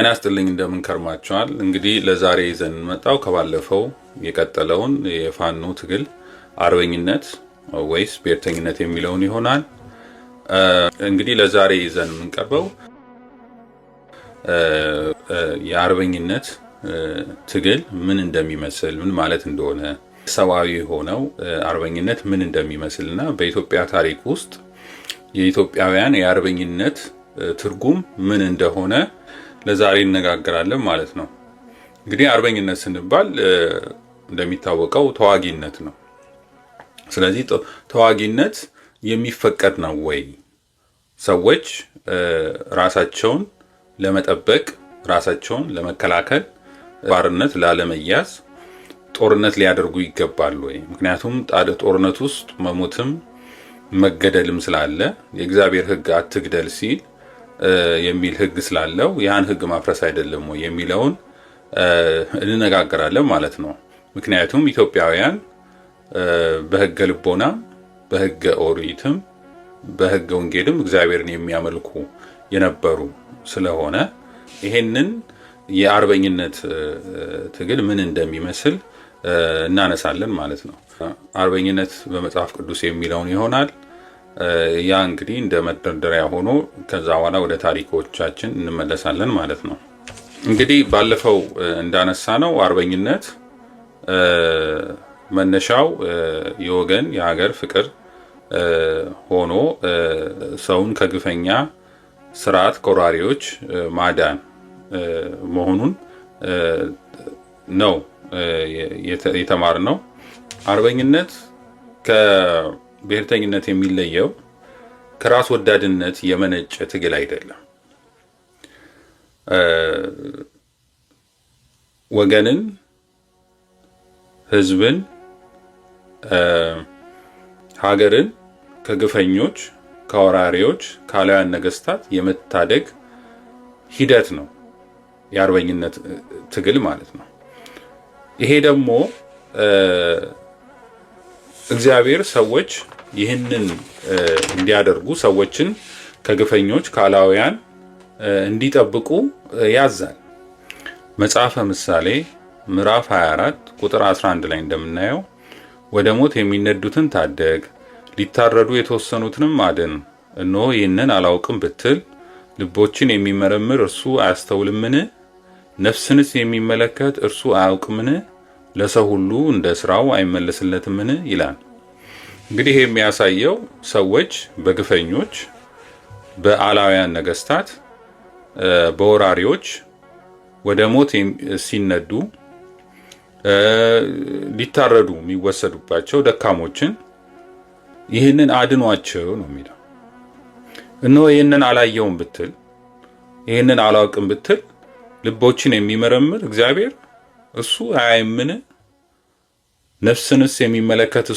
ጤና ይስጥልኝ እንደምን ከርማችኋል? እንግዲህ ለዛሬ ይዘን መጣው ከባለፈው የቀጠለውን የፋኖ ትግል አርበኝነት ወይስ ብሔርተኝነት የሚለውን ይሆናል። እንግዲህ ለዛሬ ይዘን የምንቀርበው የአርበኝነት ትግል ምን እንደሚመስል ምን ማለት እንደሆነ ሰዋዊ ሆነው አርበኝነት ምን እንደሚመስልና በኢትዮጵያ ታሪክ ውስጥ የኢትዮጵያውያን የአርበኝነት ትርጉም ምን እንደሆነ ለዛሬ እንነጋገራለን ማለት ነው። እንግዲህ አርበኝነት ስንባል እንደሚታወቀው ተዋጊነት ነው። ስለዚህ ተዋጊነት የሚፈቀድ ነው ወይ? ሰዎች ራሳቸውን ለመጠበቅ ራሳቸውን ለመከላከል ባርነት ላለመያዝ ጦርነት ሊያደርጉ ይገባል ወይ? ምክንያቱም ጦርነት ውስጥ መሞትም መገደልም ስላለ የእግዚአብሔር ሕግ አትግደል ሲል የሚል ሕግ ስላለው ያን ሕግ ማፍረስ አይደለም ወይ የሚለውን እንነጋገራለን ማለት ነው። ምክንያቱም ኢትዮጵያውያን በሕገ ልቦናም በሕገ ኦሪትም በሕገ ወንጌልም እግዚአብሔርን የሚያመልኩ የነበሩ ስለሆነ ይሄንን የአርበኝነት ትግል ምን እንደሚመስል እናነሳለን ማለት ነው። አርበኝነት በመጽሐፍ ቅዱስ የሚለውን ይሆናል። ያ እንግዲህ እንደ መደርደሪያ ሆኖ ከዛ በኋላ ወደ ታሪኮቻችን እንመለሳለን ማለት ነው። እንግዲህ ባለፈው እንዳነሳ ነው አርበኝነት መነሻው የወገን የሀገር ፍቅር ሆኖ ሰውን ከግፈኛ ስርዓት ከወራሪዎች ማዳን መሆኑን ነው የተማርነው። አርበኝነት ከብሔርተኝነት የሚለየው ከራስ ወዳድነት የመነጨ ትግል አይደለም። ወገንን፣ ህዝብን፣ ሀገርን ከግፈኞች ከወራሪዎች ከአላውያን ነገስታት የመታደግ ሂደት ነው የአርበኝነት ትግል ማለት ነው። ይሄ ደግሞ እግዚአብሔር ሰዎች ይህንን እንዲያደርጉ ሰዎችን ከግፈኞች ከአላውያን እንዲጠብቁ ያዛል። መጽሐፈ ምሳሌ ምዕራፍ 24 ቁጥር 11 ላይ እንደምናየው ወደ ሞት የሚነዱትን ታደግ፣ ሊታረዱ የተወሰኑትንም አድን። እነሆ ይህንን አላውቅም ብትል ልቦችን የሚመረምር እርሱ አያስተውልምን? ነፍስንስ የሚመለከት እርሱ አያውቅምን? ለሰው ሁሉ እንደ ስራው አይመለስለትምን? ይላል። እንግዲህ ይሄ የሚያሳየው ሰዎች በግፈኞች በአላውያን ነገስታት በወራሪዎች ወደ ሞት ሲነዱ ሊታረዱ የሚወሰዱባቸው ደካሞችን ይህንን አድኗቸው ነው የሚለው። እነሆ ይህንን አላየውም ብትል ይህንን አላውቅም ብትል ልቦችን የሚመረምር እግዚአብሔር እሱ አያይምን? ነፍስንስ የሚመለከት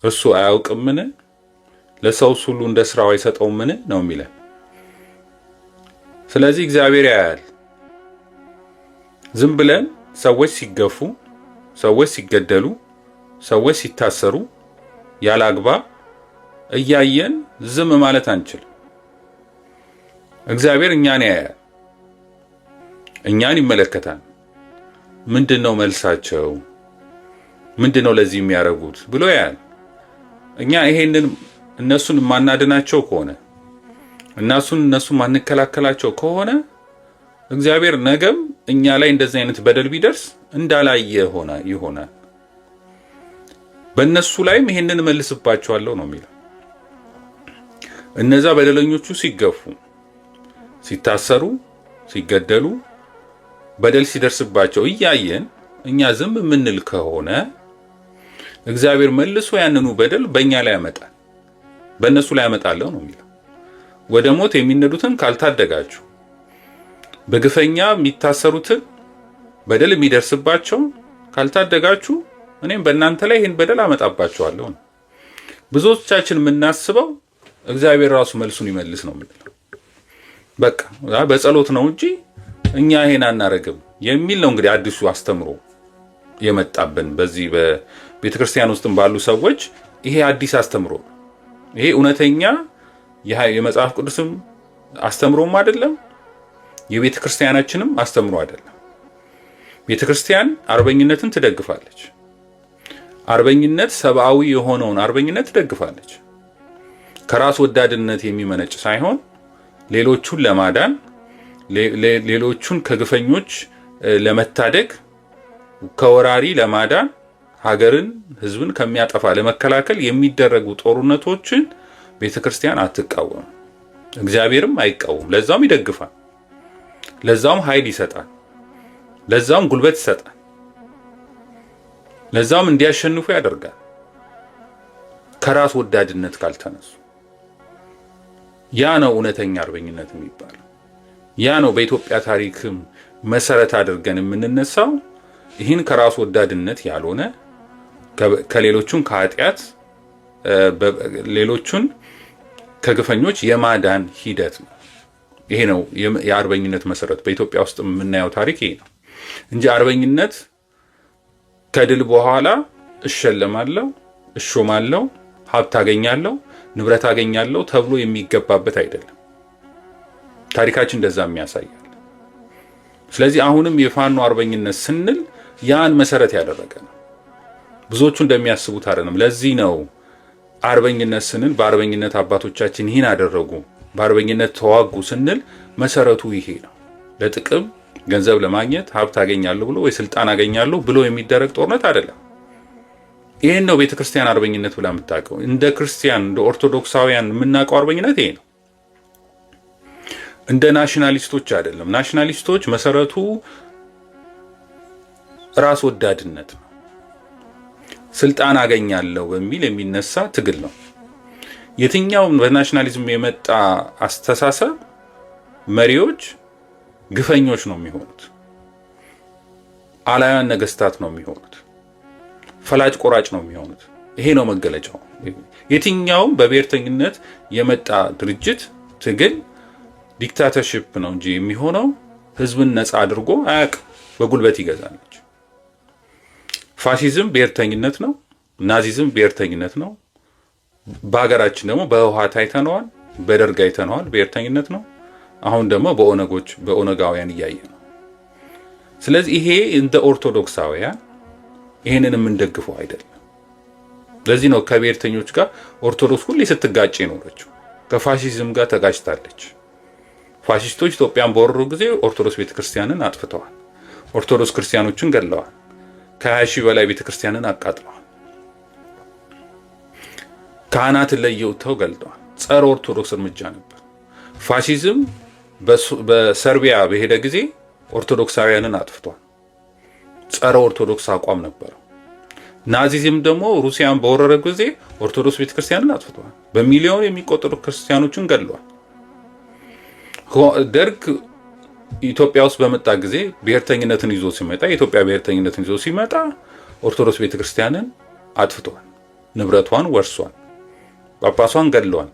እሱ አያውቅምን? ለሰውስ ሁሉ እንደ ስራው አይሰጠውምን ነው የሚለን። ስለዚህ እግዚአብሔር ያያል። ዝም ብለን ሰዎች ሲገፉ፣ ሰዎች ሲገደሉ፣ ሰዎች ሲታሰሩ ያለ አግባብ እያየን ዝም ማለት አንችልም። እግዚአብሔር እኛን ያያል፣ እኛን ይመለከታል። ምንድነው መልሳቸው? ምንድነው ለዚህ የሚያደርጉት ብሎ ያያል። እኛ ይሄንን እነሱን ማናድናቸው ከሆነ እነሱ ማንከላከላቸው ከሆነ እግዚአብሔር ነገም እኛ ላይ እንደዚህ አይነት በደል ቢደርስ እንዳላየ ይሆናል። በእነሱ ላይም ይሄንን መልስባቸዋለሁ ነው የሚለው። እነዛ በደለኞቹ ሲገፉ፣ ሲታሰሩ፣ ሲገደሉ፣ በደል ሲደርስባቸው እያየን እኛ ዝም የምንል ከሆነ እግዚአብሔር መልሶ ያንኑ በደል በእኛ ላይ ያመጣል፣ በእነሱ ላይ ያመጣለሁ ነው የሚለው። ወደ ሞት የሚነዱትን ካልታደጋችሁ፣ በግፈኛ የሚታሰሩትን በደል የሚደርስባቸው ካልታደጋችሁ እኔም በእናንተ ላይ ይህን በደል አመጣባቸዋለሁ ነው። ብዙዎቻችን የምናስበው እግዚአብሔር ራሱ መልሱን ይመልስ ነው የምንለው። በቃ በጸሎት ነው እንጂ እኛ ይሄን አናረግም የሚል ነው እንግዲህ አዲሱ አስተምሮ የመጣብን። በዚህ በቤተክርስቲያን ውስጥም ባሉ ሰዎች ይሄ አዲስ አስተምሮ፣ ይሄ እውነተኛ የመጽሐፍ ቅዱስም አስተምሮም አይደለም፣ የቤተ ክርስቲያናችንም አስተምሮ አይደለም። ቤተ ክርስቲያን አርበኝነትን ትደግፋለች። አርበኝነት ሰብአዊ የሆነውን አርበኝነት ትደግፋለች። ከራስ ወዳድነት የሚመነጭ ሳይሆን ሌሎቹን ለማዳን ሌሎቹን ከግፈኞች ለመታደግ ከወራሪ ለማዳን ሀገርን ህዝብን ከሚያጠፋ ለመከላከል የሚደረጉ ጦርነቶችን ቤተክርስቲያን አትቃወም፣ እግዚአብሔርም አይቃወም። ለዛም ይደግፋል፣ ለዛም ኃይል ይሰጣል፣ ለዛም ጉልበት ይሰጣል፣ ለዛም እንዲያሸንፉ ያደርጋል። ከራስ ወዳድነት ካልተነሱ ያ ነው እውነተኛ አርበኝነት የሚባለው። ያ ነው በኢትዮጵያ ታሪክም መሰረት አድርገን የምንነሳው። ይህን ከራስ ወዳድነት ያልሆነ ከሌሎቹን ከኃጢአት ሌሎቹን ከግፈኞች የማዳን ሂደት ነው። ይሄ ነው የአርበኝነት መሰረት። በኢትዮጵያ ውስጥ የምናየው ታሪክ ይሄ ነው እንጂ አርበኝነት ከድል በኋላ እሸለማለሁ፣ እሾማለሁ፣ ሀብት አገኛለሁ፣ ንብረት አገኛለሁ ተብሎ የሚገባበት አይደለም። ታሪካችን እንደዛ የሚያሳያል። ስለዚህ አሁንም የፋኖ አርበኝነት ስንል ያን መሰረት ያደረገ ነው። ብዙዎቹ እንደሚያስቡት አይደለም። ለዚህ ነው አርበኝነት ስንል በአርበኝነት አባቶቻችን ይህን አደረጉ፣ በአርበኝነት ተዋጉ ስንል መሰረቱ ይሄ ነው። ለጥቅም ገንዘብ ለማግኘት ሀብት አገኛለሁ ብሎ ወይ ስልጣን አገኛለሁ ብሎ የሚደረግ ጦርነት አይደለም። ይሄን ነው ቤተክርስቲያን አርበኝነት ብላ የምታውቀው። እንደ ክርስቲያን እንደ ኦርቶዶክሳውያን የምናውቀው አርበኝነት ይሄ ነው። እንደ ናሽናሊስቶች አይደለም። ናሽናሊስቶች መሰረቱ ራስ ወዳድነት ነው። ስልጣን አገኛለሁ በሚል የሚነሳ ትግል ነው። የትኛውም በናሽናሊዝም የመጣ አስተሳሰብ መሪዎች ግፈኞች ነው የሚሆኑት፣ አላያን ነገስታት ነው የሚሆኑት፣ ፈላጭ ቆራጭ ነው የሚሆኑት። ይሄ ነው መገለጫው። የትኛውም በብሔርተኝነት የመጣ ድርጅት ትግል ዲክታተርሺፕ ነው እንጂ የሚሆነው ህዝብን ነፃ አድርጎ አያውቅም። በጉልበት ይገዛለች። ፋሺዝም ብሔርተኝነት ነው። ናዚዝም ብሔርተኝነት ነው። በሀገራችን ደግሞ በህወሓት አይተነዋል፣ በደርግ አይተነዋል፣ ብሔርተኝነት ነው። አሁን ደግሞ በኦነጋውያን እያየ ነው። ስለዚህ ይሄ እንደ ኦርቶዶክሳውያን ይሄንን የምንደግፈው አይደለም። ለዚህ ነው ከብሔርተኞች ጋር ኦርቶዶክስ ሁሌ ስትጋጭ የኖረችው። ከፋሺዝም ጋር ተጋጭታለች። ፋሺስቶች ኢትዮጵያን በወረሩ ጊዜ ኦርቶዶክስ ቤተክርስቲያንን አጥፍተዋል። ኦርቶዶክስ ክርስቲያኖችን ገድለዋል። ከ20 ሺህ በላይ ቤተክርስቲያንን አቃጥለዋል። ካህናትን ለየውተው ገልጠዋል። ጸረ ኦርቶዶክስ እርምጃ ነበር። ፋሺዝም በሰርቢያ በሄደ ጊዜ ኦርቶዶክሳውያንን አጥፍቷል። ጸረ ኦርቶዶክስ አቋም ነበረው። ናዚዝም ደግሞ ሩሲያን በወረረ ጊዜ ኦርቶዶክስ ቤተክርስቲያንን አጥፍቷል። በሚሊዮን የሚቆጠሩ ክርስቲያኖችን ገድለዋል። ደርግ ኢትዮጵያ ውስጥ በመጣ ጊዜ ብሔርተኝነትን ይዞ ሲመጣ የኢትዮጵያ ብሔርተኝነትን ይዞ ሲመጣ ኦርቶዶክስ ቤተክርስቲያንን አጥፍቷል። ንብረቷን ወርሷል። ጳጳሷን ገድለዋል።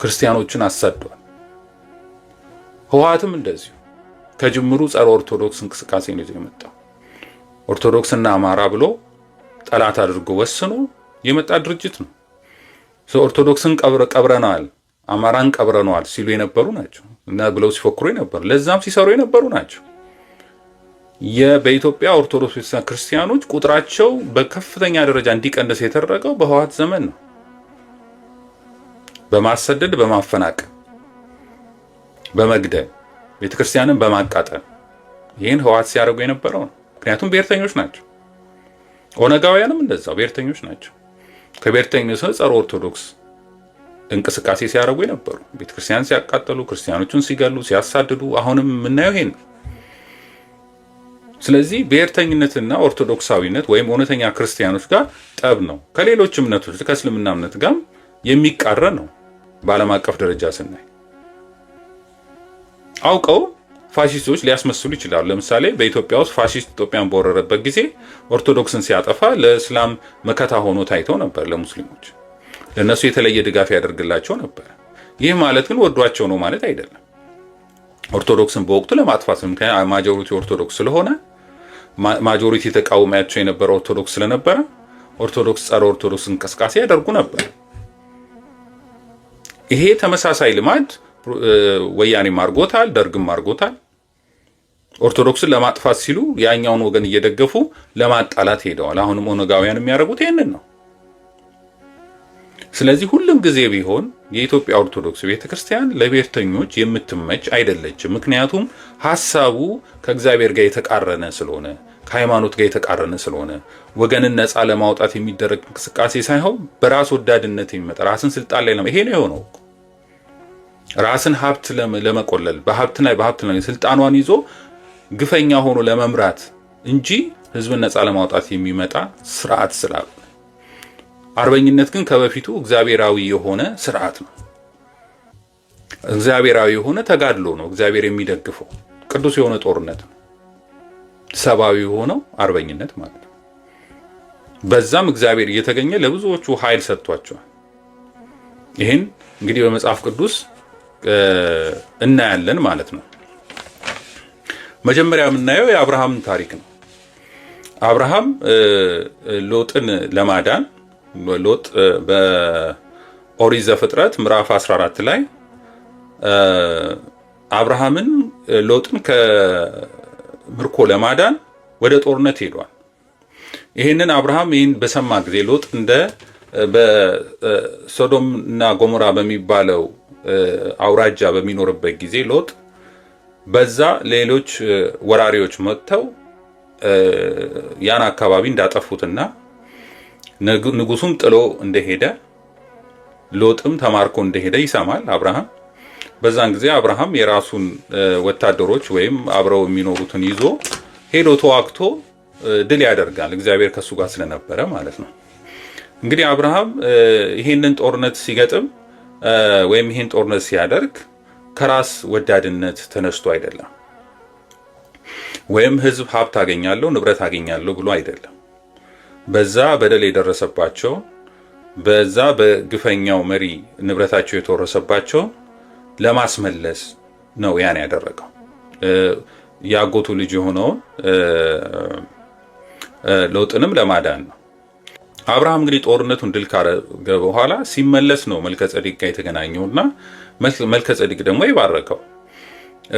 ክርስቲያኖችን አሳደዋል። ህወሓትም እንደዚሁ ከጅምሩ ጸረ ኦርቶዶክስ እንቅስቃሴ ነው ይዞ የመጣው። ኦርቶዶክስና አማራ ብሎ ጠላት አድርጎ ወስኖ የመጣ ድርጅት ነው። ኦርቶዶክስን ቀብረናል፣ አማራን ቀብረናል ሲሉ የነበሩ ናቸው እና ብለው ሲፎክሩ የነበሩ ለዛም ሲሰሩ የነበሩ ናቸው። በኢትዮጵያ ኦርቶዶክስ ክርስቲያኖች ቁጥራቸው በከፍተኛ ደረጃ እንዲቀንስ የተደረገው በህወሓት ዘመን ነው። በማሰደድ፣ በማፈናቀል፣ በመግደል፣ ቤተክርስቲያንን በማቃጠል ይህን ህወሓት ሲያደርጉ የነበረው ነው። ምክንያቱም ብሔርተኞች ናቸው። ኦነጋውያንም እንደዛው ብሔርተኞች ናቸው። ከብሔርተኞች ጸረ ኦርቶዶክስ እንቅስቃሴ ሲያደርጉ የነበሩ ቤተክርስቲያን ሲያቃጠሉ፣ ክርስቲያኖችን ሲገሉ፣ ሲያሳድዱ አሁንም የምናየው ይሄን ነው። ስለዚህ ብሔርተኝነትና ኦርቶዶክሳዊነት ወይም እውነተኛ ክርስቲያኖች ጋር ጠብ ነው። ከሌሎች እምነቶች ከእስልምና እምነት ጋር የሚቃረን ነው። በዓለም አቀፍ ደረጃ ስናይ አውቀው ፋሺስቶች ሊያስመስሉ ይችላሉ። ለምሳሌ በኢትዮጵያ ውስጥ ፋሺስት ኢትዮጵያን በወረረበት ጊዜ ኦርቶዶክስን ሲያጠፋ ለእስላም መከታ ሆኖ ታይተው ነበር። ለሙስሊሞች ለነሱ የተለየ ድጋፍ ያደርግላቸው ነበር። ይህ ማለት ግን ወዷቸው ነው ማለት አይደለም። ኦርቶዶክስን በወቅቱ ለማጥፋት ምክንያት ማጆሪቲ ኦርቶዶክስ ስለሆነ ማጆሪቲ ተቃውሟቸው የነበረ ኦርቶዶክስ ስለነበረ ኦርቶዶክስ ጸረ ኦርቶዶክስ እንቅስቃሴ ያደርጉ ነበር። ይሄ ተመሳሳይ ልማድ ወያኔም አድርጎታል፣ ደርግም አድርጎታል። ኦርቶዶክስን ለማጥፋት ሲሉ ያኛውን ወገን እየደገፉ ለማጣላት ሄደዋል። አሁንም ኦነጋውያን የሚያደርጉት ይህንን ነው። ስለዚህ ሁሉም ጊዜ ቢሆን የኢትዮጵያ ኦርቶዶክስ ቤተክርስቲያን ለብሔርተኞች የምትመች አይደለችም። ምክንያቱም ሐሳቡ ከእግዚአብሔር ጋር የተቃረነ ስለሆነ፣ ከሃይማኖት ጋር የተቃረነ ስለሆነ፣ ወገንን ነፃ ለማውጣት የሚደረግ እንቅስቃሴ ሳይሆን በራስ ወዳድነት የሚመጣ ራስን ስልጣን ላይ ይሄ ነው የሆነው። ራስን ሀብት ለመቆለል በሀብት ላይ ስልጣኗን ይዞ ግፈኛ ሆኖ ለመምራት እንጂ ህዝብን ነፃ ለማውጣት የሚመጣ ስርዓት ስላለ፣ አርበኝነት ግን ከበፊቱ እግዚአብሔራዊ የሆነ ስርዓት ነው። እግዚአብሔራዊ የሆነ ተጋድሎ ነው። እግዚአብሔር የሚደግፈው ቅዱስ የሆነ ጦርነት ነው። ሰብአዊ የሆነው አርበኝነት ማለት ነው። በዛም እግዚአብሔር እየተገኘ ለብዙዎቹ ኃይል ሰጥቷቸዋል። ይህን እንግዲህ በመጽሐፍ ቅዱስ እናያለን ማለት ነው። መጀመሪያ የምናየው የአብርሃምን ታሪክ ነው። አብርሃም ሎጥን ለማዳን ሎጥ በኦሪት ዘፍጥረት ምዕራፍ 14 ላይ አብርሃምን ሎጥን ከምርኮ ለማዳን ወደ ጦርነት ሄዷል። ይህንን አብርሃም ይህን በሰማ ጊዜ ሎጥ እንደ በሶዶም እና ጎሞራ በሚባለው አውራጃ በሚኖርበት ጊዜ ሎጥ በዛ ሌሎች ወራሪዎች መጥተው ያን አካባቢ እንዳጠፉትና ንጉሱም ጥሎ እንደሄደ ሎጥም ተማርኮ እንደሄደ ይሰማል አብርሃም። በዛን ጊዜ አብርሃም የራሱን ወታደሮች ወይም አብረው የሚኖሩትን ይዞ ሄዶ ተዋግቶ ድል ያደርጋል። እግዚአብሔር ከሱ ጋር ስለነበረ ማለት ነው። እንግዲህ አብርሃም ይሄንን ጦርነት ሲገጥም ወይም ይሄን ጦርነት ሲያደርግ ከራስ ወዳድነት ተነስቶ አይደለም፣ ወይም ህዝብ ሀብት አገኛለሁ ንብረት አገኛለሁ ብሎ አይደለም። በዛ በደል የደረሰባቸው በዛ በግፈኛው መሪ ንብረታቸው የተወረሰባቸው ለማስመለስ ነው ያን ያደረገው። ያጎቱ ልጅ የሆነውን ሎጥንም ለማዳን ነው። አብርሃም እንግዲህ ጦርነቱን ድል ካረገ በኋላ ሲመለስ ነው መልከጼዴቅ ጋር የተገናኘውና መልከጼዴቅ ደግሞ የባረከው።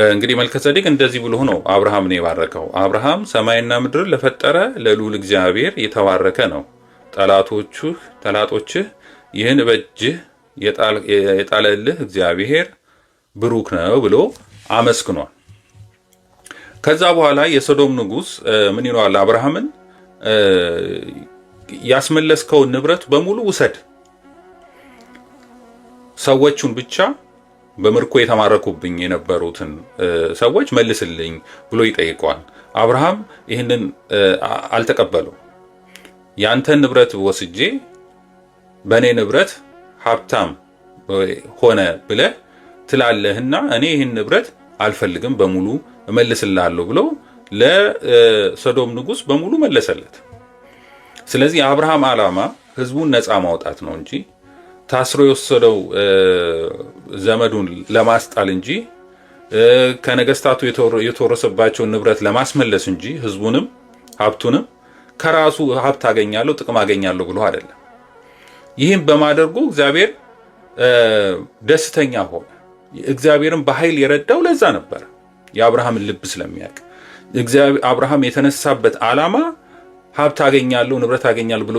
እንግዲህ መልከጼዴቅ እንደዚህ ብሎ ነው አብርሃምን የባረከው። አብርሃም ሰማይና ምድር ለፈጠረ ለልዑል እግዚአብሔር የተባረከ ነው፣ ጠላቶችህ ይህን በእጅህ የጣለልህ እግዚአብሔር ብሩክ ነው ብሎ አመስግኗል። ከዛ በኋላ የሶዶም ንጉስ ምን ይለዋል አብርሃምን? ያስመለስከውን ንብረት በሙሉ ውሰድ፣ ሰዎቹን ብቻ በምርኮ የተማረኩብኝ የነበሩትን ሰዎች መልስልኝ ብሎ ይጠይቀዋል። አብርሃም ይህንን አልተቀበለው። ያንተን ንብረት ወስጄ በእኔ ንብረት ሀብታም ሆነ ብለህ ትላለህና እኔ ይህን ንብረት አልፈልግም በሙሉ እመልስልሃለሁ ብሎ ለሶዶም ንጉስ በሙሉ መለሰለት። ስለዚህ የአብርሃም ዓላማ ህዝቡን ነፃ ማውጣት ነው እንጂ ታስሮ የወሰደው ዘመዱን ለማስጣል እንጂ ከነገስታቱ የተወረሰባቸውን ንብረት ለማስመለስ እንጂ ህዝቡንም ሀብቱንም ከራሱ ሀብት አገኛለሁ ጥቅም አገኛለሁ ብሎ አይደለም። ይህም በማድረጉ እግዚአብሔር ደስተኛ ሆነ። እግዚአብሔርን በኃይል የረዳው ለዛ ነበር፣ የአብርሃምን ልብ ስለሚያውቅ። አብርሃም የተነሳበት ዓላማ ሀብት አገኛለሁ ንብረት አገኛለሁ ብሎ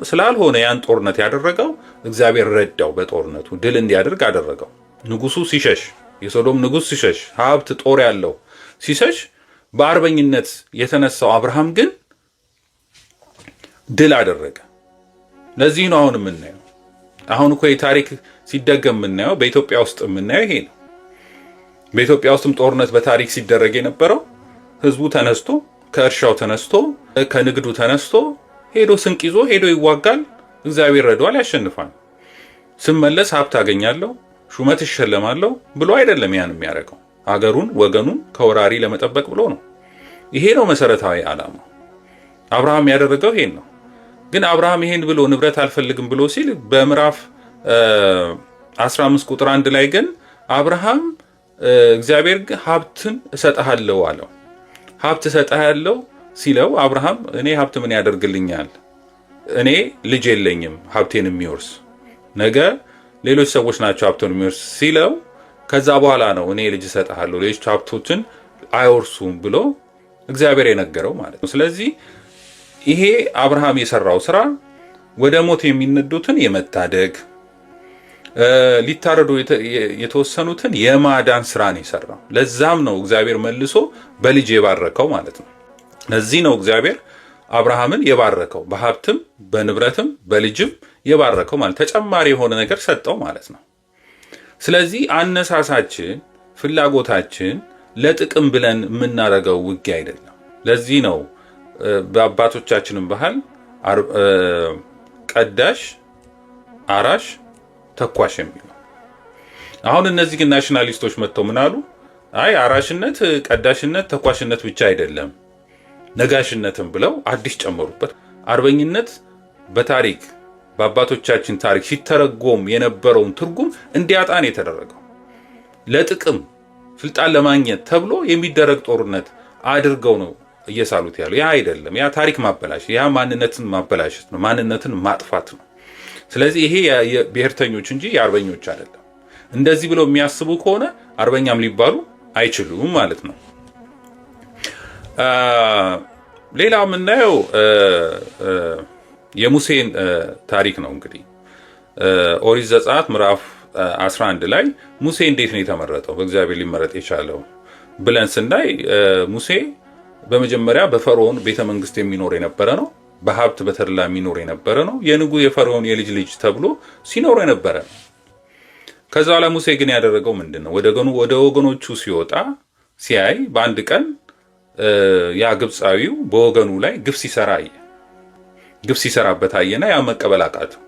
ስላልሆነ ያን ጦርነት ያደረገው እግዚአብሔር ረዳው። በጦርነቱ ድል እንዲያደርግ አደረገው። ንጉሱ ሲሸሽ፣ የሶዶም ንጉስ ሲሸሽ፣ ሀብት ጦር ያለው ሲሸሽ፣ በአርበኝነት የተነሳው አብርሃም ግን ድል አደረገ። ለዚህ ነው አሁን የምናየው። አሁን እኮ የታሪክ ሲደገም የምናየው በኢትዮጵያ ውስጥ የምናየው ይሄ ነው። በኢትዮጵያ ውስጥም ጦርነት በታሪክ ሲደረግ የነበረው ህዝቡ ተነስቶ ከእርሻው ተነስቶ ከንግዱ ተነስቶ ሄዶ ስንቅ ይዞ ሄዶ ይዋጋል። እግዚአብሔር ረዷል፣ ያሸንፋል። ስመለስ ሀብት አገኛለሁ ሹመት ይሸለማለሁ ብሎ አይደለም ያን የሚያደርገው፣ ሀገሩን ወገኑን ከወራሪ ለመጠበቅ ብሎ ነው። ይሄ ነው መሰረታዊ ዓላማ። አብርሃም ያደረገው ይሄን ነው። ግን አብርሃም ይሄን ብሎ ንብረት አልፈልግም ብሎ ሲል በምዕራፍ 15 ቁጥር 1 ላይ ግን አብርሃም እግዚአብሔር ሀብትን እሰጥሃለሁ አለው። ሀብት እሰጥሃለሁ ሲለው አብርሃም እኔ ሀብት ምን ያደርግልኛል? እኔ ልጅ የለኝም ሀብቴን የሚወርስ፣ ነገ ሌሎች ሰዎች ናቸው ሀብቱን የሚወርስ ሲለው ከዛ በኋላ ነው እኔ ልጅ እሰጥሃለሁ ሌሎች ሀብቶችን አይወርሱም ብሎ እግዚአብሔር የነገረው ማለት ነው። ስለዚህ ይሄ አብርሃም የሰራው ስራ ወደ ሞት የሚነዱትን የመታደግ ሊታረዱ የተወሰኑትን የማዳን ስራ ነው የሰራው። ለዛም ነው እግዚአብሔር መልሶ በልጅ የባረከው ማለት ነው። ለዚህ ነው እግዚአብሔር አብርሃምን የባረከው በሀብትም በንብረትም በልጅም የባረከው ማለት ተጨማሪ የሆነ ነገር ሰጠው ማለት ነው። ስለዚህ አነሳሳችን ፍላጎታችን ለጥቅም ብለን የምናደርገው ውጊያ አይደለም። ለዚህ ነው በአባቶቻችንም ባህል ቀዳሽ፣ አራሽ፣ ተኳሽ የሚለው። አሁን እነዚህ ግን ናሽናሊስቶች መጥተው ምን አሉ? አይ አራሽነት፣ ቀዳሽነት፣ ተኳሽነት ብቻ አይደለም ነጋሽነትም ብለው አዲስ ጨመሩበት። አርበኝነት በታሪክ በአባቶቻችን ታሪክ ሲተረጎም የነበረውን ትርጉም እንዲያጣን የተደረገው ለጥቅም ስልጣን ለማግኘት ተብሎ የሚደረግ ጦርነት አድርገው ነው እየሳሉት ያለው። ያ አይደለም። ያ ታሪክ ማበላሸት፣ ያ ማንነትን ማበላሸት ነው፣ ማንነትን ማጥፋት ነው። ስለዚህ ይሄ የብሔርተኞች እንጂ የአርበኞች አይደለም። እንደዚህ ብለው የሚያስቡ ከሆነ አርበኛም ሊባሉ አይችሉም ማለት ነው። ሌላ የምናየው የሙሴን ታሪክ ነው። እንግዲህ ኦሪት ዘጸአት ምዕራፍ 11 ላይ ሙሴ እንዴት ነው የተመረጠው በእግዚአብሔር ሊመረጥ የቻለው ብለን ስናይ ሙሴ በመጀመሪያ በፈርዖን ቤተ መንግስት የሚኖር የነበረ ነው። በሀብት በተድላ የሚኖር የነበረ ነው። የንጉሥ የፈርዖን የልጅ ልጅ ተብሎ ሲኖር የነበረ ነው። ከዛ በኋላ ሙሴ ግን ያደረገው ምንድን ነው? ወደ ወገኖቹ ሲወጣ ሲያይ በአንድ ቀን ያ ግብፃዊው በወገኑ ላይ ግፍ ሲሰራ አየ። ግፍ ሲሰራበት አየና ያ መቀበል አቃተው።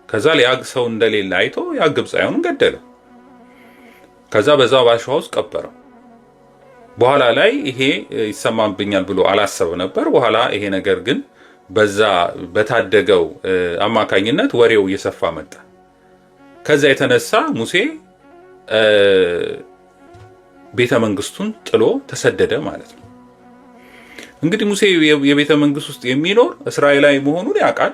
ከዛ ሊያግ ሰው እንደሌለ አይቶ ያ ግብፃዊውን ገደለው። ከዛ በዛ ባሸዋ ውስጥ ቀበረው። በኋላ ላይ ይሄ ይሰማብኛል ብሎ አላሰበ ነበር። በኋላ ይሄ ነገር ግን በዛ በታደገው አማካኝነት ወሬው እየሰፋ መጣ። ከዛ የተነሳ ሙሴ ቤተ መንግስቱን ጥሎ ተሰደደ ማለት ነው። እንግዲህ ሙሴ የቤተ መንግስት ውስጥ የሚኖር እስራኤላዊ መሆኑን ያውቃል።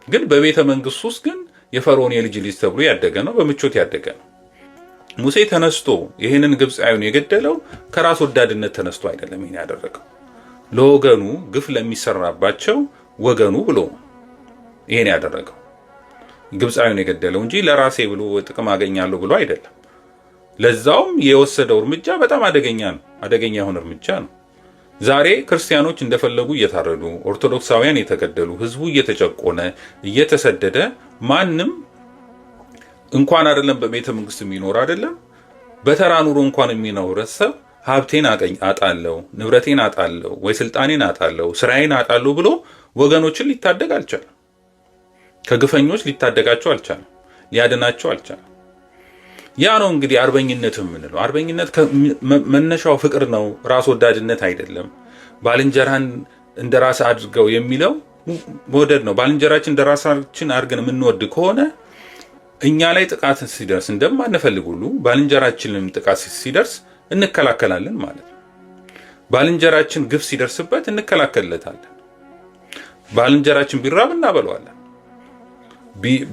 ግን በቤተ መንግስት ውስጥ ግን የፈርዖን የልጅ ልጅ ተብሎ ያደገ ነው፣ በምቾት ያደገ ነው። ሙሴ ተነስቶ ይህንን ግብፃዊውን የገደለው ከራስ ወዳድነት ተነስቶ አይደለም። ይሄን ያደረገው ለወገኑ ግፍ ለሚሰራባቸው ወገኑ ብሎ ነው ይሄን ያደረገው። ግብፃዊውን የገደለው እንጂ ለራሴ ብሎ ጥቅም አገኛለሁ ብሎ አይደለም። ለዛውም የወሰደው እርምጃ በጣም አደገኛ ነው፣ አደገኛ የሆነ እርምጃ ነው። ዛሬ ክርስቲያኖች እንደፈለጉ እየታረዱ፣ ኦርቶዶክሳውያን የተገደሉ፣ ህዝቡ እየተጨቆነ እየተሰደደ ማንም እንኳን አይደለም በቤተ መንግስት የሚኖር አይደለም በተራ ኑሮ እንኳን የሚኖር ሰብ ሀብቴን አጣለው፣ ንብረቴን አጣለው፣ ወይ ስልጣኔን አጣለው፣ ስራዬን አጣለው ብሎ ወገኖችን ሊታደግ አልቻለም። ከግፈኞች ሊታደጋቸው አልቻለም፣ ሊያድናቸው አልቻለም። ያ ነው እንግዲህ አርበኝነት የምንለው። አርበኝነት መነሻው ፍቅር ነው፣ ራስ ወዳድነት አይደለም። ባልንጀራን እንደራስ አድርገው የሚለው መውደድ ነው። ባልንጀራችን እንደራሳችን አድርገን የምንወድ ከሆነ እኛ ላይ ጥቃት ሲደርስ እንደማንፈልግ ሁሉ ባልንጀራችንም ጥቃት ሲደርስ እንከላከላለን ማለት ነው። ባልንጀራችን ግፍ ሲደርስበት እንከላከልለታለን። ባልንጀራችን ቢራብ እናበለዋለን፣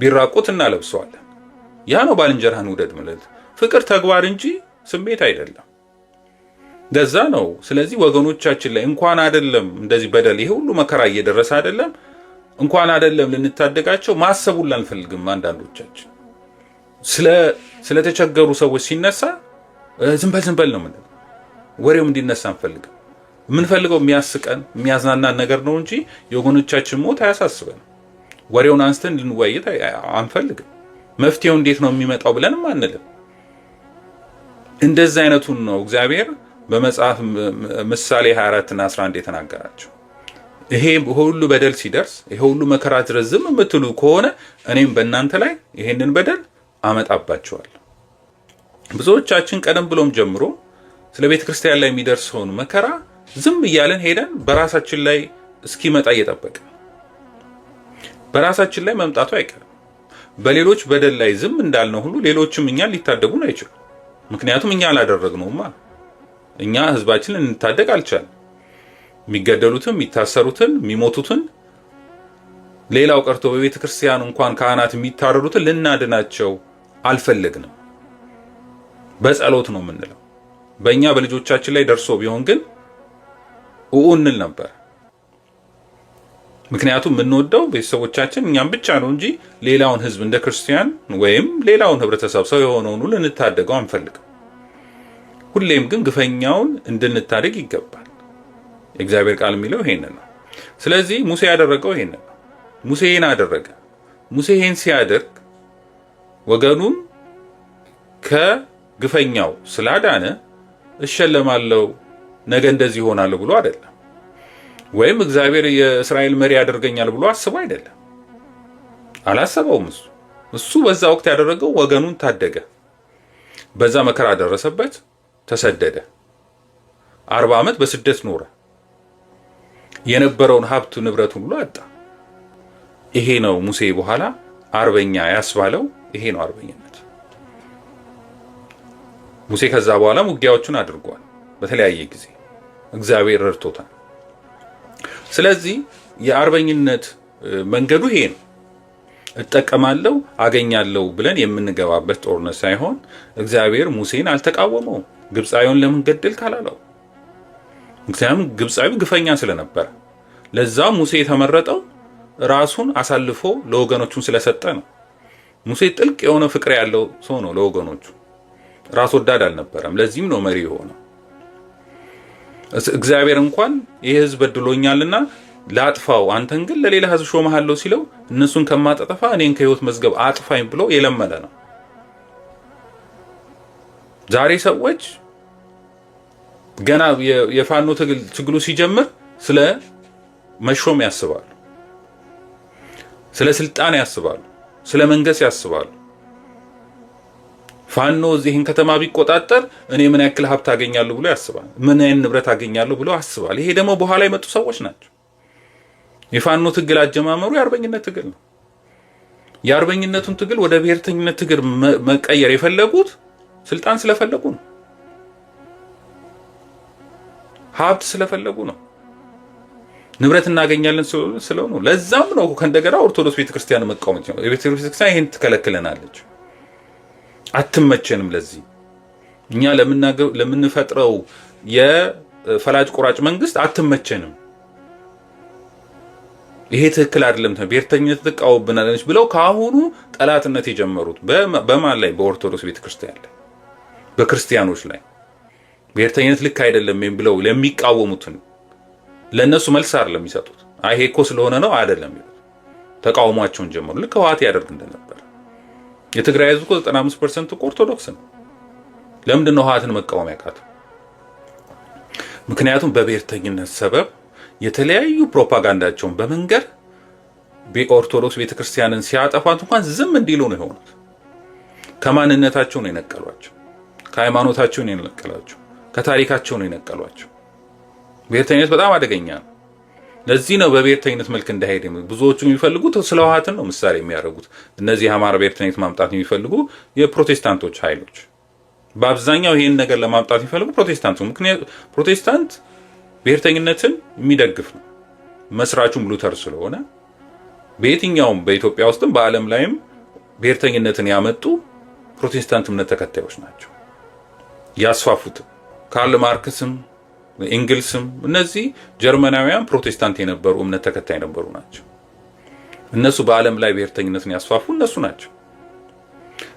ቢራቁት እናለብሰዋለን። ያ ነው ባልንጀራህን ውደድ ማለት። ፍቅር ተግባር እንጂ ስሜት አይደለም። ለዛ ነው። ስለዚህ ወገኖቻችን ላይ እንኳን አይደለም እንደዚህ በደል ይሄ ሁሉ መከራ እየደረሰ አይደለም እንኳን አይደለም ልንታደጋቸው ማሰቡን አንፈልግም። አንዳንዶቻችን ስለተቸገሩ ሰዎች ሲነሳ ዝም በል ነው የምንለው። ወሬው እንዲነሳ አንፈልግም። የምንፈልገው የሚያስቀን የሚያዝናናን ነገር ነው እንጂ የወገኖቻችን ሞት አያሳስበን። ወሬውን አንስተን ልንወያየት አንፈልግም። መፍትሄው እንዴት ነው የሚመጣው ብለንም አንልም። እንደዚህ አይነቱን ነው እግዚአብሔር በመጽሐፍ ምሳሌ 24 እና 11 የተናገራቸው። ይሄ ሁሉ በደል ሲደርስ ይሄ ሁሉ መከራ ድረስ ዝም የምትሉ ከሆነ እኔም በእናንተ ላይ ይሄንን በደል አመጣባቸዋለሁ። ብዙዎቻችን ቀደም ብሎም ጀምሮ ስለ ቤተ ክርስቲያን ላይ የሚደርሰውን መከራ ዝም እያለን ሄደን በራሳችን ላይ እስኪመጣ እየጠበቅን በራሳችን ላይ መምጣቱ አይቀርም። በሌሎች በደል ላይ ዝም እንዳልነው ሁሉ ሌሎችም እኛን ሊታደጉን አይችሉም። ምክንያቱም እኛ አላደረግነውማ። እኛ ህዝባችንን ልንታደግ አልቻልንም። የሚገደሉትን፣ የሚታሰሩትን፣ የሚሞቱትን ሌላው ቀርቶ በቤተ ክርስቲያን እንኳን ካህናት የሚታረዱትን ልናድናቸው አልፈለግንም። በጸሎት ነው የምንለው። በእኛ በልጆቻችን ላይ ደርሶ ቢሆን ግን እንል ነበር። ምክንያቱም የምንወደው ቤተሰቦቻችን እኛም ብቻ ነው እንጂ ሌላውን ህዝብ እንደ ክርስቲያን ወይም ሌላውን ህብረተሰብ ሰው የሆነውን ሁሉ እንታደገው አንፈልግም። ሁሌም ግን ግፈኛውን እንድንታደግ ይገባል። የእግዚአብሔር ቃል የሚለው ይሄንን ነው። ስለዚህ ሙሴ ያደረገው ይሄንን ነው። ሙሴ ይሄን አደረገ። ሙሴ ይሄን ሲያደርግ ወገኑን ከግፈኛው ስላዳነ እሸለማለሁ ነገ እንደዚህ ይሆናል ብሎ አይደለም። ወይም እግዚአብሔር የእስራኤል መሪ ያደርገኛል ብሎ አስቦ አይደለም። አላሰበውም። እሱ በዛ ወቅት ያደረገው ወገኑን ታደገ። በዛ መከራ ደረሰበት፣ ተሰደደ። 40 ዓመት በስደት ኖረ። የነበረውን ሀብት ንብረቱን ሁሉ አጣ። ይሄ ነው ሙሴ በኋላ አርበኛ ያስባለው። ይሄ ነው አርበኝነት። ሙሴ ከዛ በኋላ ውጊያዎችን አድርጓል በተለያየ ጊዜ፣ እግዚአብሔር ረድቶታል። ስለዚህ የአርበኝነት መንገዱ ይሄ ነው። እጠቀማለሁ አገኛለሁ ብለን የምንገባበት ጦርነት ሳይሆን እግዚአብሔር ሙሴን አልተቃወመውም። ግብፃዊውን ለምን ገደልክ አላለው። ምክንያቱም ግብፃዊ ግፈኛ ስለነበረ። ለዛ ሙሴ የተመረጠው ራሱን አሳልፎ ለወገኖቹን ስለሰጠ ነው። ሙሴ ጥልቅ የሆነ ፍቅር ያለው ሰው ነው ለወገኖቹ። ራስ ወዳድ አልነበረም። ለዚህም ነው መሪ የሆነው። እግዚአብሔር እንኳን ይህ ህዝብ በድሎኛልና ላጥፋው፣ አንተን ግን ለሌላ ህዝብ ሾመሃለሁ ሲለው እነሱን ከማጠፋ እኔን ከህይወት መዝገብ አጥፋኝ ብሎ የለመነ ነው። ዛሬ ሰዎች ገና የፋኖ ትግሉ ሲጀምር ስለ መሾም ያስባሉ፣ ስለ ስልጣን ያስባሉ፣ ስለ መንገስ ያስባሉ። ፋኖ እዚህን ከተማ ቢቆጣጠር እኔ ምን ያክል ሀብት አገኛለሁ ብሎ ያስባል። ምን አይነት ንብረት አገኛለሁ ብሎ ያስባል። ይሄ ደግሞ በኋላ የመጡ ሰዎች ናቸው። የፋኖ ትግል አጀማመሩ የአርበኝነት ትግል ነው። የአርበኝነቱን ትግል ወደ ብሔርተኝነት ትግል መቀየር የፈለጉት ስልጣን ስለፈለጉ ነው። ሀብት ስለፈለጉ ነው። ንብረት እናገኛለን ስለው ነው። ለዛም ነው ከእንደገና ኦርቶዶክስ ቤተክርስቲያን መቃወም ነው። ቤተክርስቲያን ይሄን ትከለክለናለች፣ አትመቸንም። ለዚህ እኛ ለምንፈጥረው የፈላጭ ቆራጭ መንግስት አትመቸንም፣ ይሄ ትክክል አይደለም፣ ብሔርተኝነት ትቃወምብናለች ብለው ከአሁኑ ጠላትነት የጀመሩት በማን ላይ? በኦርቶዶክስ ቤተክርስቲያን ላይ፣ በክርስቲያኖች ላይ ብሔርተኝነት ልክ አይደለም ብለው ለሚቃወሙትን ለነሱ መልስ አይደለም የሚሰጡት። አይ ይሄ እኮ ስለሆነ ነው አይደለም ይሉት። ተቃውሟቸውን ጀመሩ። ልክ ህወሓት ያደርግ እንደነበር። የትግራይ ህዝብ እኮ 95% እኮ ኦርቶዶክስ ነው። ለምንድን ነው ህወሓትን መቃወም ያቃተው? ምክንያቱም በብሔርተኝነት ሰበብ የተለያዩ ፕሮፓጋንዳቸውን በመንገር በኦርቶዶክስ ቤተክርስቲያንን ሲያጠፋት እንኳን ዝም እንዲሉ ነው የሆኑት። ከማንነታቸው ነው የነቀሏቸው፣ ከሃይማኖታቸው ነው የነቀሏቸው፣ ከታሪካቸው ነው የነቀሏቸው። ብሔርተኝነት በጣም አደገኛ ነው። ለዚህ ነው በብሔርተኝነት መልክ እንዳይሄድ ብዙዎቹ የሚፈልጉት ስለ ህወሓትን ነው ምሳሌ የሚያደርጉት። እነዚህ አማራ ብሔርተኝነት ማምጣት የሚፈልጉ የፕሮቴስታንቶች ኃይሎች በአብዛኛው ይሄን ነገር ለማምጣት የሚፈልጉ ፕሮቴስታንት ነው። ምክንያቱም ፕሮቴስታንት ብሔርተኝነትን የሚደግፍ ነው። መስራቹም ሉተር ስለሆነ በየትኛውም በኢትዮጵያ ውስጥም በዓለም ላይም ብሔርተኝነትን ያመጡ ፕሮቴስታንት እምነት ተከታዮች ናቸው። ያስፋፉትም ካርል ማርክስም ኢንግልስም እነዚህ ጀርመናውያን ፕሮቴስታንት የነበሩ እምነት ተከታይ የነበሩ ናቸው። እነሱ በዓለም ላይ ብሔርተኝነትን ያስፋፉ እነሱ ናቸው።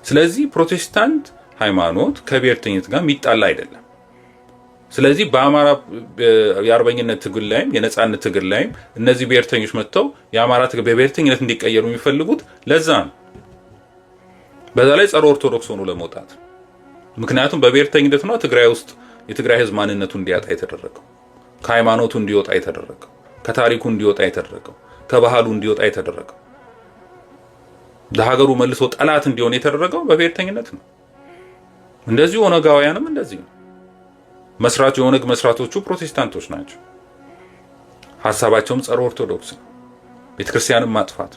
ስለዚህ ፕሮቴስታንት ሃይማኖት ከብሔርተኝነት ጋር የሚጣላ አይደለም። ስለዚህ በአማራ የአርበኝነት ትግል ላይም የነጻነት ትግል ላይም እነዚህ ብሔርተኞች መጥተው የአማራ ትግል በብሔርተኝነት እንዲቀየሩ የሚፈልጉት ለዛ ነው። በዛ ላይ ጸረ ኦርቶዶክስ ሆኖ ለመውጣት። ምክንያቱም በብሔርተኝነት ነው ትግራይ ውስጥ የትግራይ ህዝብ ማንነቱ እንዲያጣ የተደረገው፣ ከሃይማኖቱ እንዲወጣ የተደረገው፣ ከታሪኩ እንዲወጣ የተደረገው፣ ከባህሉ እንዲወጣ የተደረገው፣ ለሀገሩ መልሶ ጠላት እንዲሆን የተደረገው በብሔርተኝነት ነው። እንደዚሁ ኦነጋውያንም እንደዚህ ነው። መስራቹ የኦነግ መስራቶቹ ፕሮቴስታንቶች ናቸው። ሐሳባቸውም ጸረ ኦርቶዶክስ ነው። ቤተክርስቲያንን ማጥፋት፣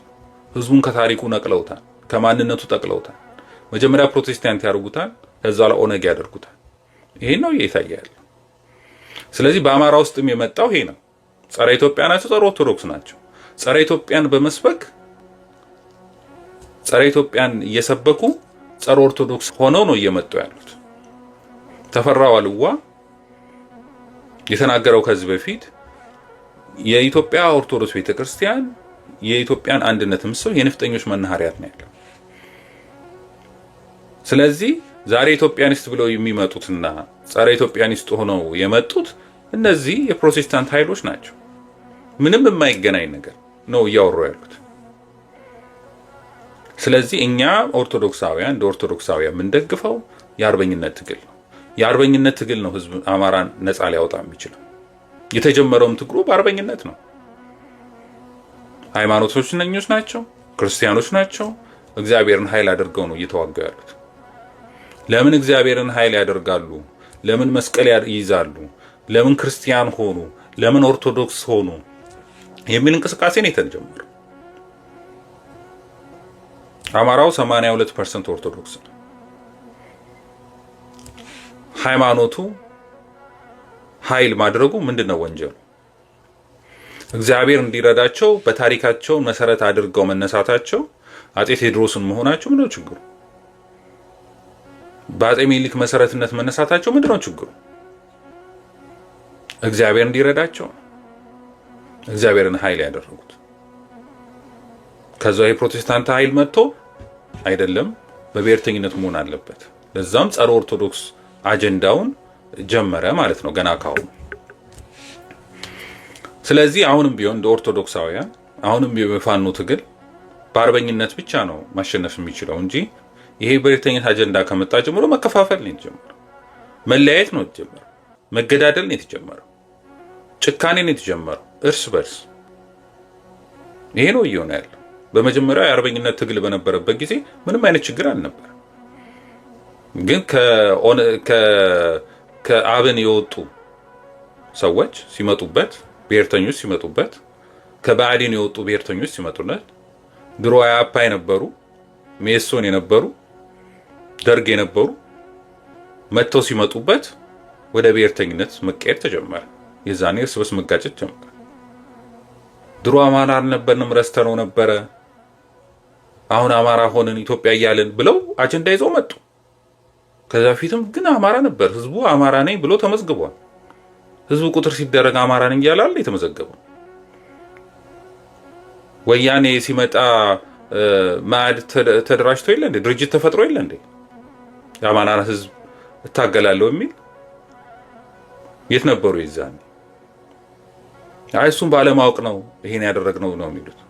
ህዝቡን ከታሪኩ ነቅለውታል፣ ከማንነቱ ጠቅለውታል። መጀመሪያ ፕሮቴስታንት ያደርጉታል፣ ከዛ ላይ ኦነግ ያደርጉታል። ይሄ ነው እየታየ ያለው። ስለዚህ በአማራ ውስጥም የመጣው ይሄ ነው። ጸረ ኢትዮጵያ ናቸው፣ ጸረ ኦርቶዶክስ ናቸው። ጸረ ኢትዮጵያን በመስበክ ጸረ ኢትዮጵያን እየሰበኩ ጸረ ኦርቶዶክስ ሆነው ነው እየመጡ ያሉት። ተፈራ ዋልዋ የተናገረው ከዚህ በፊት የኢትዮጵያ ኦርቶዶክስ ቤተክርስቲያን የኢትዮጵያን አንድነት ምሰሶ የነፍጠኞች መናኸሪያት ነው ያለው። ስለዚህ ዛሬ ኢትዮጵያኒስት ብለው የሚመጡትና ጸረ ኢትዮጵያኒስት ሆነው የመጡት እነዚህ የፕሮቴስታንት ኃይሎች ናቸው። ምንም የማይገናኝ ነገር ነው እያወሩ ያሉት። ስለዚህ እኛ ኦርቶዶክሳውያን እንደ ኦርቶዶክሳውያን የምንደግፈው የአርበኝነት ትግል ነው። የአርበኝነት ትግል ነው ህዝብ አማራን ነፃ ሊያወጣ የሚችለው። የተጀመረውም ትግሉ በአርበኝነት ነው። ሃይማኖተኞች ናቸው፣ ክርስቲያኖች ናቸው። እግዚአብሔርን ኃይል አድርገው ነው እየተዋጉ ያሉት። ለምን እግዚአብሔርን ኃይል ያደርጋሉ? ለምን መስቀል ይይዛሉ? ለምን ክርስቲያን ሆኑ? ለምን ኦርቶዶክስ ሆኑ? የሚል እንቅስቃሴ ነው የተጀመረው። አማራው 82% ኦርቶዶክስ ነው። ሃይማኖቱ ኃይል ማድረጉ ምንድነው ወንጀሉ? እግዚአብሔር እንዲረዳቸው በታሪካቸው መሰረት አድርገው መነሳታቸው አጼ ቴዎድሮስን መሆናቸው ምንድነው ችግሩ? በአጼ ሚኒሊክ መሰረትነት መነሳታቸው ምንድነው ችግሩ? እግዚአብሔር እንዲረዳቸው እግዚአብሔርን ኃይል ያደረጉት። ከዛ የፕሮቴስታንት ኃይል መጥቶ አይደለም በብሔርተኝነት መሆን አለበት። ለዛም ጸረ ኦርቶዶክስ አጀንዳውን ጀመረ ማለት ነው ገና ካሁን። ስለዚህ አሁንም ቢሆን እንደ ኦርቶዶክሳውያን አሁንም የፋኖ ትግል በአርበኝነት ብቻ ነው ማሸነፍ የሚችለው እንጂ ይሄ ብሔርተኝነት አጀንዳ ከመጣ ጀምሮ መከፋፈል ነው የተጀመረው፣ መለያየት ነው የተጀመረው፣ መገዳደል ነው የተጀመረው፣ ጭካኔ ነው የተጀመረው እርስ በርስ። ይሄ ነው እየሆነ ያለው። በመጀመሪያ የአርበኝነት ትግል በነበረበት ጊዜ ምንም አይነት ችግር አልነበረም። ግን ከአብን የወጡ ሰዎች ሲመጡበት፣ ብሔርተኞች ሲመጡበት፣ ከባዕዲን የወጡ ብሔርተኞች ሲመጡለት፣ ድሮ አያፓ የነበሩ ሜሶን የነበሩ ደርግ የነበሩ መጥተው ሲመጡበት ወደ ብሔርተኝነት መቀየር ተጀመረ። የዛኔ እርስ በርስ መጋጨት ጀመረ። ድሮ አማራ አልነበርንም ረስተነው ነበረ፣ አሁን አማራ ሆነን ኢትዮጵያ እያለን ብለው አጀንዳ ይዘው መጡ። ከዛ በፊትም ግን አማራ ነበር። ህዝቡ አማራ ነኝ ብሎ ተመዝግቧል። ህዝቡ ቁጥር ሲደረግ አማራ ነኝ እያለ የተመዘገበው። ወያኔ ሲመጣ ማዕድ ተደራጅቶ የለ እንዴ? ድርጅት ተፈጥሮ የለ እንዴ? የአማራ ህዝብ እታገላለሁ የሚል የት ነበሩ ይዛኔ? እሱም ባለማወቅ ነው ይሄን ያደረግነው ነው የሚሉት።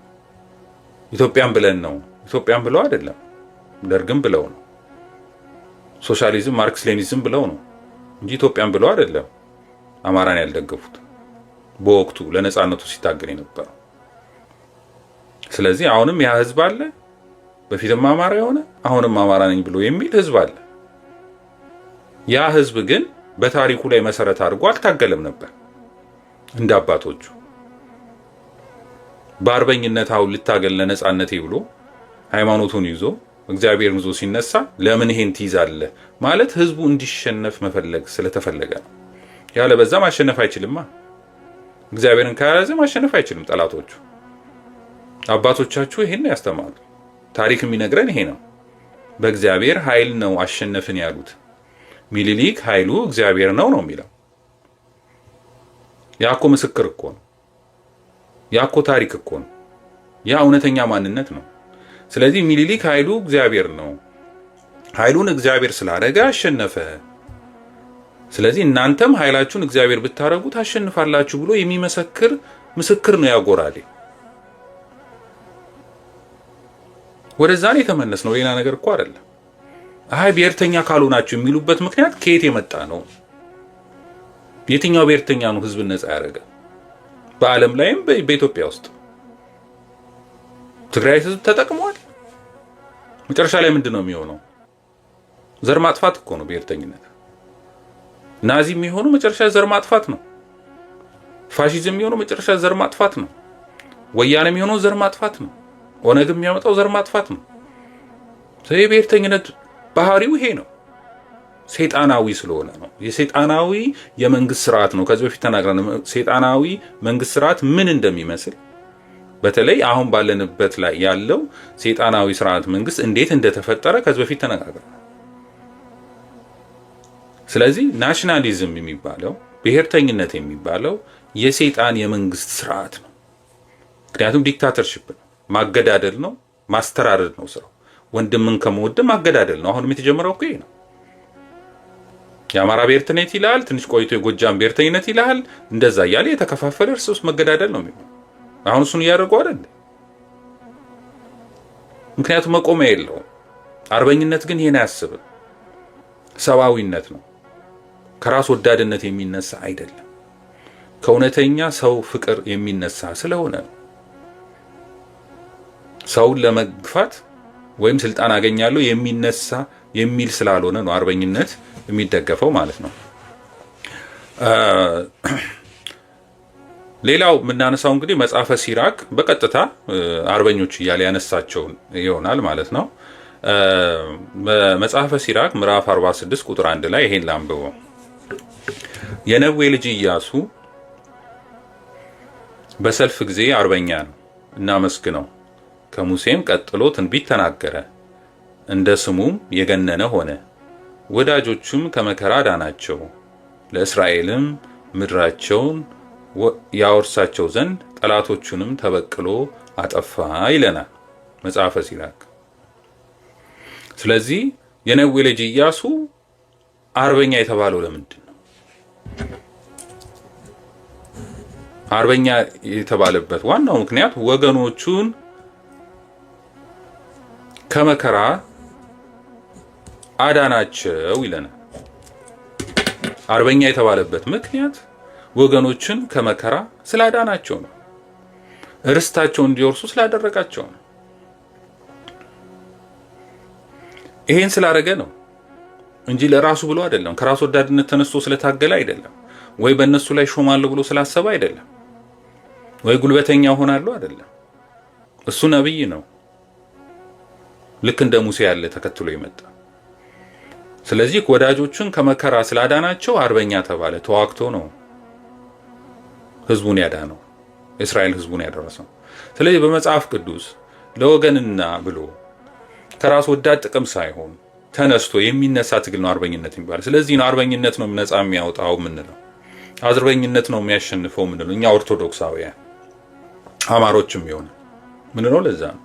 ኢትዮጵያን ብለን ነው። ኢትዮጵያን ብለው አይደለም፣ ደርግም ብለው ነው። ሶሻሊዝም ማርክስ ሌኒዝም ብለው ነው እንጂ ኢትዮጵያን ብለው አይደለም አማራን ያልደገፉት በወቅቱ ለነጻነቱ ሲታገል የነበረው። ስለዚህ አሁንም ያ ህዝብ አለ፣ በፊትም አማራ የሆነ አሁንም አማራ ነኝ ብሎ የሚል ህዝብ አለ። ያ ህዝብ ግን በታሪኩ ላይ መሰረት አድርጎ አልታገለም ነበር እንደ አባቶቹ። በአርበኝነት አሁን ልታገል ለነጻነቴ ብሎ ሃይማኖቱን ይዞ እግዚአብሔርን ይዞ ሲነሳ ለምን ይሄን ትይዛለህ ማለት ህዝቡ እንዲሸነፍ መፈለግ ስለተፈለገ ነው። ያለ በዛ ማሸነፍ አይችልማ። እግዚአብሔርን ካያዘ ማሸነፍ አይችልም ጠላቶቹ። አባቶቻችሁ ይሄን ያስተማሩ። ታሪክ የሚነግረን ይሄ ነው። በእግዚአብሔር ኃይል ነው አሸነፍን ያሉት። ሚኒሊክ ኃይሉ እግዚአብሔር ነው የሚለው። ያኮ ምስክር እኮ ነው። ያኮ ታሪክ እኮ ነው። ያ እውነተኛ ማንነት ነው። ስለዚህ ሚኒሊክ ኃይሉ እግዚአብሔር ነው። ኃይሉን እግዚአብሔር ስላደረገ አሸነፈ። ስለዚህ እናንተም ኃይላችሁን እግዚአብሔር ብታረጉ ታሸንፋላችሁ ብሎ የሚመሰክር ምስክር ነው ያጎራዴ። ወደዛ ነው የተመለስነው። ሌላ ነገር እኮ አይደለም። አይ ብሔርተኛ ካልሆናችሁ የሚሉበት ምክንያት ከየት የመጣ ነው? የትኛው ብሔርተኛ ነው ህዝብን ነፃ ያደረገ? በዓለም ላይም በኢትዮጵያ ውስጥ ትግራይ ህዝብ ተጠቅሟል። መጨረሻ ላይ ምንድነው የሚሆነው? ዘር ማጥፋት እኮ ነው ብሔርተኝነት። ናዚ የሚሆነው መጨረሻ ዘር ማጥፋት ነው። ፋሺዝም የሚሆነው መጨረሻ ዘር ማጥፋት ነው። ወያኔ የሚሆነው ዘር ማጥፋት ነው። ኦነግ የሚያመጣው ዘር ማጥፋት ነው። ስለዚህ ብሔርተኝነት ባህሪው ይሄ ነው። ሰይጣናዊ ስለሆነ ነው። የሰይጣናዊ የመንግስት ስርዓት ነው። ከዚህ በፊት ተናግረን ሰይጣናዊ መንግስት ስርዓት ምን እንደሚመስል በተለይ አሁን ባለንበት ላይ ያለው ሰይጣናዊ ስርዓት መንግስት እንዴት እንደተፈጠረ ከዚህ በፊት ተነጋግረናል። ስለዚህ ናሽናሊዝም የሚባለው ብሔርተኝነት የሚባለው የሰይጣን የመንግስት ስርዓት ነው። ምክንያቱም ዲክታተርሺፕ ነው፣ ማገዳደል ነው፣ ማስተራረድ ነው ስራው። ወንድምን ከመወደም ማገዳደል ነው። አሁንም የተጀመረው እኮ ይሄ ነው። የአማራ ብሔርተኝነት ይላል፣ ትንሽ ቆይቶ የጎጃም ብሔርተኝነት ይላል። እንደዛ እያለ የተከፋፈለ እርስ በርስ መገዳደል ነው የሚሆነው። አሁን እሱን እያደረጉ አይደል? ምክንያቱም መቆሚያ የለውም። አርበኝነት ግን ይሄን አያስብም። ሰብአዊነት ነው፣ ከራስ ወዳድነት የሚነሳ አይደለም። ከእውነተኛ ሰው ፍቅር የሚነሳ ስለሆነ ነው። ሰውን ለመግፋት ወይም ስልጣን አገኛለሁ የሚነሳ የሚል ስላልሆነ ነው አርበኝነት የሚደገፈው ማለት ነው። ሌላው የምናነሳው እንግዲህ መጽሐፈ ሲራክ በቀጥታ አርበኞች እያለ ያነሳቸውን ይሆናል ማለት ነው። በመጽሐፈ ሲራክ ምዕራፍ 46 ቁጥር 1 ላይ ይሄን ላንብበው። የነዌ ልጅ ኢያሱ በሰልፍ ጊዜ አርበኛ ነው፣ እናመስግነው። ከሙሴም ቀጥሎ ትንቢት ተናገረ፣ እንደ ስሙም የገነነ ሆነ። ወዳጆቹም ከመከራ ዳናቸው፣ ለእስራኤልም ምድራቸውን ያወርሳቸው ዘንድ ጠላቶቹንም ተበቅሎ አጠፋ ይለናል መጽሐፈ ሲራክ። ስለዚህ የነዌ ልጅ ኢያሱ አርበኛ የተባለው ለምንድን ነው? አርበኛ የተባለበት ዋናው ምክንያት ወገኖቹን ከመከራ አዳናቸው ይለናል። አርበኛ የተባለበት ምክንያት ወገኖችን ከመከራ ስላዳናቸው ነው። ርስታቸው እንዲወርሱ ስላደረጋቸው ነው። ይሄን ስላደረገ ነው እንጂ ለራሱ ብሎ አይደለም። ከራስ ወዳድነት ተነስቶ ስለታገለ አይደለም። ወይ በእነሱ ላይ ሾማለሁ ብሎ ስላሰበ አይደለም። ወይ ጉልበተኛ ሆናለሁ አይደለም። እሱ ነብይ ነው፣ ልክ እንደ ሙሴ ያለ ተከትሎ ይመጣ። ስለዚህ ወዳጆቹን ከመከራ ስላዳናቸው አርበኛ ተባለ። ተዋግቶ ነው ህዝቡን ያዳነው፣ እስራኤል ህዝቡን ያደረሰው። ስለዚህ በመጽሐፍ ቅዱስ ለወገንና ብሎ ከራስ ወዳድ ጥቅም ሳይሆን ተነስቶ የሚነሳ ትግል ነው አርበኝነት የሚባለው። ስለዚህ ነው አርበኝነት ነው ነፃ የሚያወጣው የምንለው፣ አርበኝነት ነው የሚያሸንፈው የምንለው እኛ ኦርቶዶክሳውያን፣ አማሮችም ይሆን ምንለው ለዛ ነው።